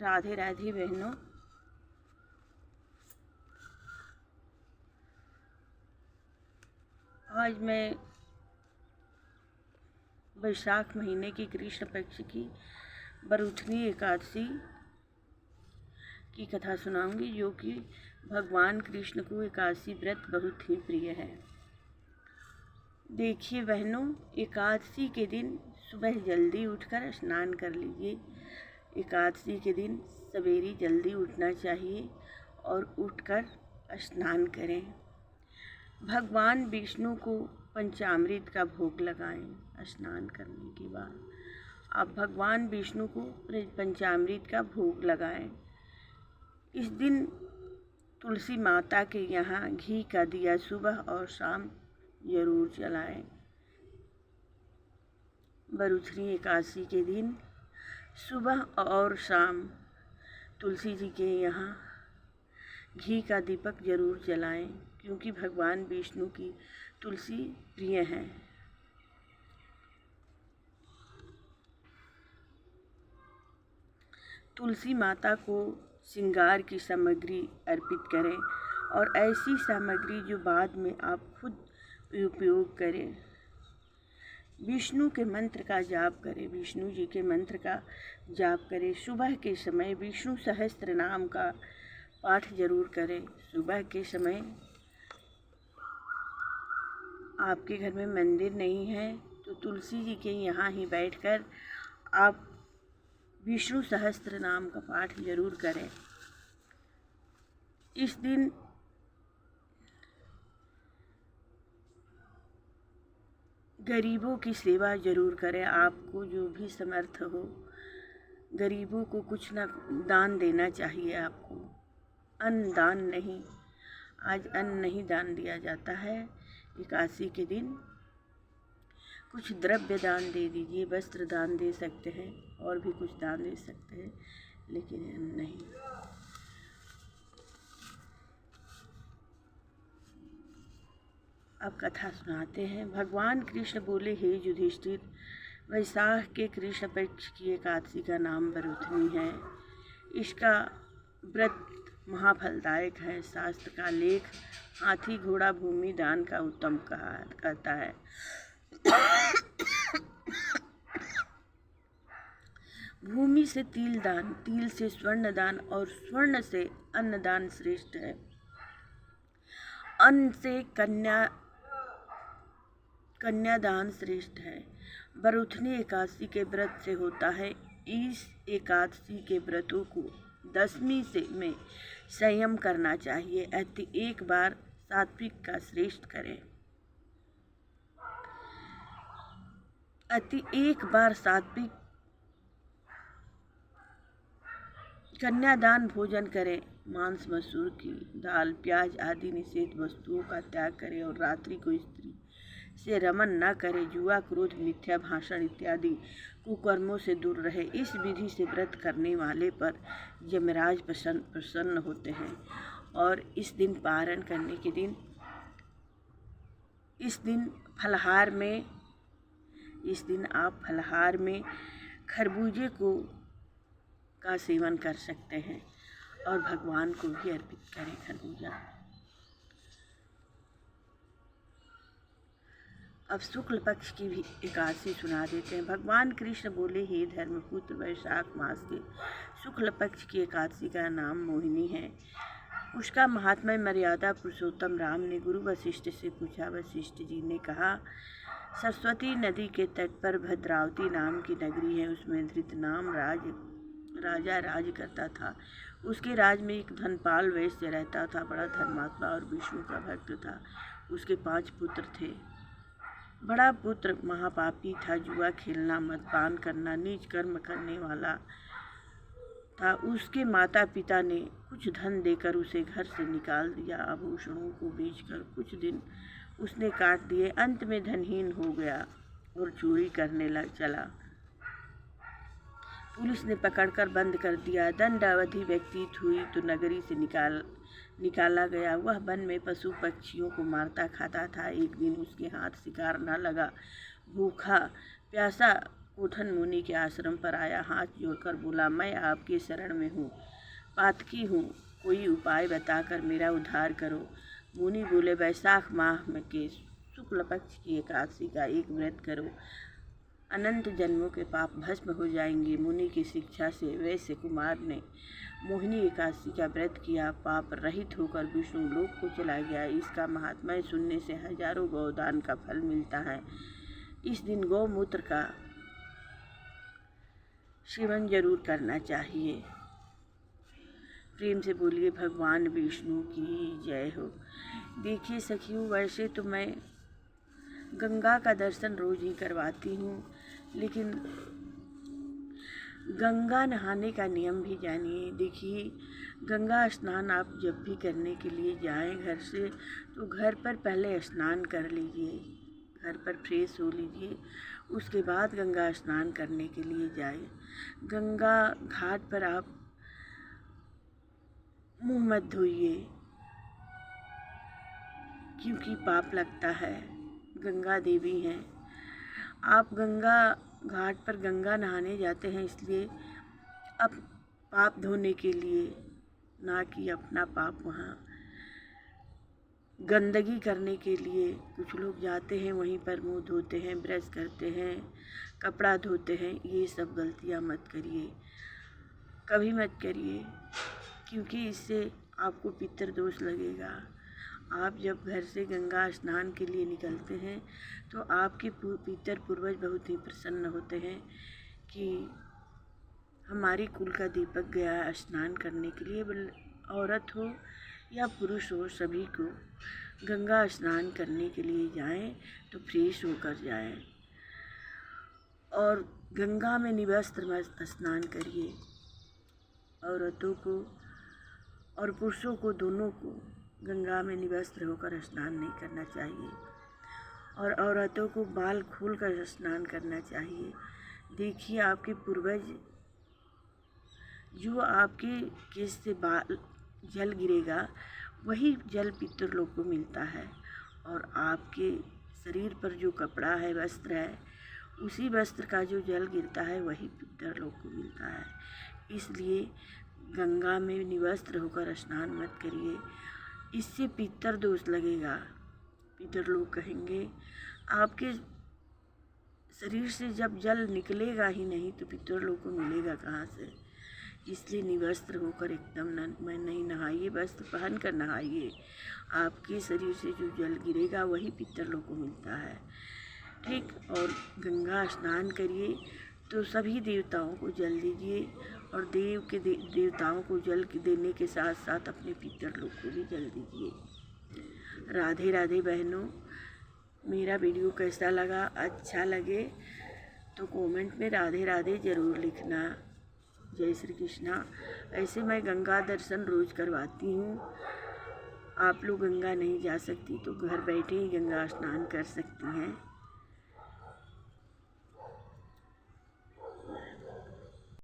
राधे राधे बहनों। आज मैं वैशाख महीने की कृष्ण पक्ष की बरूथनी एकादशी की कथा सुनाऊंगी, जो कि भगवान कृष्ण को एकादशी व्रत बहुत ही प्रिय है। देखिए बहनों, एकादशी के दिन सुबह जल्दी उठकर स्नान कर लीजिए। एकादशी के दिन सवेरे जल्दी उठना चाहिए और उठकर स्नान करें। भगवान विष्णु को पंचामृत का भोग लगाएं। स्नान करने के बाद आप भगवान विष्णु को पंचामृत का भोग लगाएं। इस दिन तुलसी माता के यहाँ घी का दिया सुबह और शाम जरूर जलाएं। बरूथनी एकादशी के दिन सुबह और शाम तुलसी जी के यहाँ घी का दीपक जरूर जलाएं, क्योंकि भगवान विष्णु की तुलसी प्रिय है। तुलसी माता को श्रृंगार की सामग्री अर्पित करें और ऐसी सामग्री जो बाद में आप खुद उपयोग करें। विष्णु के मंत्र का जाप करें, विष्णु जी के मंत्र का जाप करें। सुबह के समय विष्णु सहस्त्र नाम का पाठ जरूर करें। सुबह के समय आपके घर में मंदिर नहीं है तो तुलसी जी के यहाँ ही बैठकर आप विष्णु सहस्त्र नाम का पाठ जरूर करें। इस दिन गरीबों की सेवा जरूर करें। आपको जो भी समर्थ हो, गरीबों को कुछ ना दान देना चाहिए। आपको अन्न दान नहीं, आज अन्न नहीं दान दिया जाता है। एकादशी के दिन कुछ द्रव्य दान दे दीजिए, वस्त्र दान दे सकते हैं और भी कुछ दान दे सकते हैं, लेकिन अन्न नहीं। अब कथा सुनाते हैं। भगवान कृष्ण बोले, हे युधिष्ठिर, वैशाख के कृष्ण पक्ष की एकादशी का नाम बरूथनी है। इसका व्रत महाफलदायक है। शास्त्र का लेख हाथी घोड़ा भूमि दान का उत्तम कहता है। भूमि से तिल दान, तिल से स्वर्ण दान और स्वर्ण से अन्न दान श्रेष्ठ है। अन्न से कन्यादान श्रेष्ठ है। बरूथनी एकादशी के व्रत से होता है। इस एकादशी के व्रतों को दशमी से में संयम करना चाहिए। अति एक बार सात्विक का श्रेष्ठ करें। अति एक बार सात्विक कन्यादान भोजन करें। मांस, मसूर की दाल, प्याज आदि निषेध वस्तुओं का त्याग करें और रात्रि को स्त्री से रमन न करें। जुआ, क्रोध, मिथ्या भाषण इत्यादि कुकर्मों से दूर रहे। इस विधि से व्रत करने वाले पर यमराज प्रसन्न होते हैं। और इस दिन पारण करने के दिन इस दिन आप फलाहार में खरबूजे का सेवन कर सकते हैं और भगवान को भी अर्पित करें खरबूजा। अब शुक्ल पक्ष की भी एकादशी सुना देते हैं। भगवान कृष्ण बोले, हे धर्मपुत्र, वैशाख मास के शुक्ल पक्ष की एकादशी का नाम मोहिनी है। उसका महात्म्य मर्यादा पुरुषोत्तम राम ने गुरु वशिष्ठ से पूछा। वशिष्ठ जी ने कहा, सरस्वती नदी के तट पर भद्रावती नाम की नगरी है। उसमें धृत नाम राजा राज करता था। उसके राज में एक धनपाल वैश्य रहता था। बड़ा धर्मात्मा और विष्णु का भक्त था। उसके 5 पुत्र थे। बड़ा पुत्र महापापी था। जुआ खेलना, मदपान करना, नीच कर्म करने वाला था। उसके माता पिता ने कुछ धन देकर उसे घर से निकाल दिया। आभूषणों को बेचकर कुछ दिन उसने काट दिए। अंत में धनहीन हो गया और चोरी करने चला। पुलिस ने पकड़कर बंद कर दिया। दंड अवधि व्यतीत हुई तो नगरी से निकाला गया। वह वन में पशु पक्षियों को मारता खाता था। एक दिन उसके हाथ शिकार न लगा। भूखा प्यासा कोठन मुनि के आश्रम पर आया, हाथ जोड़कर बोला, मैं आपकी शरण में हूँ, पातकी हूँ, कोई उपाय बताकर मेरा उद्धार करो। मुनि बोले, वैशाख माह में के शुक्ल पक्ष की एकादशी का एक व्रत करो, अनंत जन्मों के पाप भस्म हो जाएंगे। मुनि की शिक्षा से वैश्य कुमार ने मोहिनी एकादशी का व्रत किया, पाप रहित होकर विष्णु लोक को चला गया। इसका महात्म्य सुनने से हजारों गौदान का फल मिलता है। इस दिन गौमूत्र का सेवन जरूर करना चाहिए। प्रेम से बोलिए भगवान विष्णु की जय हो। देखिए सखियों, वैसे तो मैं गंगा का दर्शन रोज ही करवाती हूँ, लेकिन गंगा नहाने का नियम भी जानिए। देखिए, गंगा स्नान आप जब भी करने के लिए जाएं घर से, तो घर पर पहले स्नान कर लीजिए, घर पर फ्रेश हो लीजिए, उसके बाद गंगा स्नान करने के लिए जाएं। गंगा घाट पर आप मुंह मत धोइए, क्योंकि पाप लगता है। गंगा देवी हैं। आप गंगा घाट पर गंगा नहाने जाते हैं इसलिए अब पाप धोने के लिए, ना कि अपना पाप वहाँ गंदगी करने के लिए। कुछ लोग जाते हैं वहीं पर मुंह धोते हैं, ब्रश करते हैं, कपड़ा धोते हैं। ये सब गलतियाँ मत करिए, कभी मत करिए, क्योंकि इससे आपको पितृदोष लगेगा। आप जब घर से गंगा स्नान के लिए निकलते हैं तो आपके पितर पूर्वज बहुत ही प्रसन्न होते हैं कि हमारी कुल का दीपक गया स्नान करने के लिए। औरत हो या पुरुष हो, सभी को गंगा स्नान करने के लिए जाएं तो फ्रेश होकर जाएं। और गंगा में निवस्त्र मत स्नान करिए। औरतों को और पुरुषों को, दोनों को गंगा में निवस्त्र होकर स्नान नहीं करना चाहिए। और औरतों को बाल खोल कर स्नान करना चाहिए। देखिए, आपके पूर्वज जो आपके केस से बाल जल गिरेगा, वही जल पितृलोक को मिलता है। और आपके शरीर पर जो कपड़ा है, वस्त्र है, उसी वस्त्र का जो जल गिरता है वही पितृलोक को मिलता है। इसलिए गंगा में निवस्त्र होकर स्नान मत करिए, इससे पितर दोष लगेगा। पितर लोग कहेंगे आपके शरीर से जब जल निकलेगा ही नहीं तो पितर लोग को मिलेगा कहाँ से। इसलिए निवस्त्र होकर एकदम नहीं नहाइए, वस्त्र पहन कर नहाइए। आपके शरीर से जो जल गिरेगा वही पितर लोग को मिलता है, ठीक। और गंगा स्नान करिए तो सभी देवताओं को जल दीजिए, और देवताओं को जल देने के साथ साथ अपने पितर लोग को भी जल दीजिए। राधे राधे बहनों, मेरा वीडियो कैसा लगा? अच्छा लगे तो कमेंट में राधे राधे ज़रूर लिखना। जय श्री कृष्णा। ऐसे मैं गंगा दर्शन रोज़ करवाती हूँ। आप लोग गंगा नहीं जा सकती तो घर बैठे ही गंगा स्नान कर सकती हैं।